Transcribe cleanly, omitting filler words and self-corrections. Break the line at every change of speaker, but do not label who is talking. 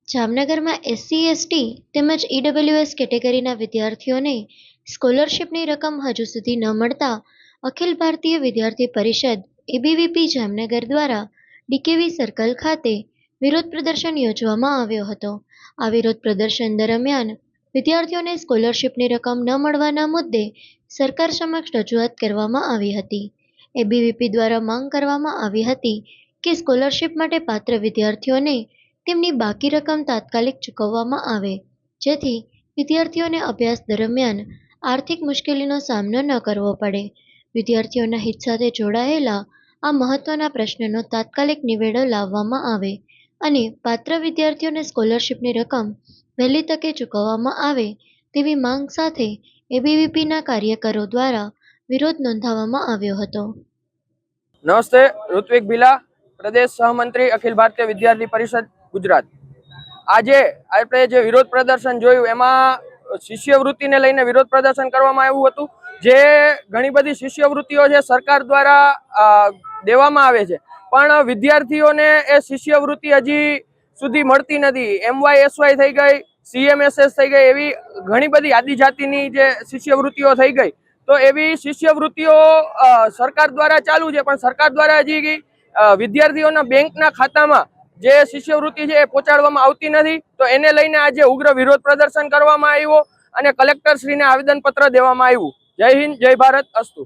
જામનગરમાં SC/ST તેમજ EWS કેટેગરીના વિદ્યાર્થીઓને સ્કોલરશીપની રકમ હજુ સુધી ન મળતા અખિલ ભારતીય વિદ્યાર્થી પરિષદ ABVP જામનગર દ્વારા DKV સર્કલ ખાતે વિરોધ પ્રદર્શન યોજવામાં આવ્યો હતો। આ વિરોધ પ્રદર્શન દરમિયાન વિદ્યાર્થીઓને સ્કોલરશીપની રકમ ન મળવાના મુદ્દે સરકાર સમક્ષ રજૂઆત કરવામાં આવી હતી। ABVP દ્વારા માંગ કરવામાં આવી હતી કે સ્કોલરશીપ માટે પાત્ર વિદ્યાર્થીઓને તેમની બાકી રકમ તાત્કાલિક ચૂકવવામાં આવે, જેથી વિદ્યાર્થીઓને અભ્યાસ દરમિયાન આર્થિક મુશ્કેલીનો સામનો ન કરવો પડે। વિદ્યાર્થીઓના હિત સાથે જોડાયેલા આ મહત્વના પ્રશ્નનો તાત્કાલિક નિવેડો લાવવામાં આવે અને પાત્ર વિદ્યાર્થીઓને સ્કોલરશીપની રકમ વહેલી તકે ચૂકવવામાં આવે તેવી માંગ સાથે ABVPના કાર્યકરો દ્વારા વિરોધ નોંધાવવામાં આવ્યો હતો।
નમસ્તે, ઋત્વિક ભીલા, પ્રદેશ સહમંત્રી અખિલ ભારતીય વિદ્યાર્થી પરિષદ ગુજરાત। આજે આપણે જે વિરોધ પ્રદર્શન જોયું એમાં શિષ્યવૃત્તિને લઈને વિરોધ પ્રદર્શન કરવામાં આવ્યું હતું। જે ઘણી બધી શિષ્યવૃત્તિઓ છે સરકાર દ્વારા દેવામાં આવે છે, પણ વિદ્યાર્થીઓને એ શિષ્યવૃત્તિ હજી સુધી મળતી નથી। MYSY થઈ ગઈ, CMSS થઈ ગઈ, એવી ઘણી બધી આદિજાતિની જે શિષ્યવૃત્તિઓ થઈ ગઈ, તો એવી શિષ્યવૃત્તિઓ સરકાર દ્વારા ચાલુ છે, પણ સરકાર દ્વારા હજી વિદ્યાર્થીઓના બેંકના ખાતામાં જે શિષ્યવૃત્તિ છે એ પહોંચાડવામાં આવતી નથી। તો એને લઈને આજે ઉગ્ર વિરોધ પ્રદર્શન કરવામાં આવ્યો અને કલેક્ટરશ્રીને આવેદનપત્ર દેવામાં આવ્યું। જય હિન્દ, જય ભારત, અસ્તુ।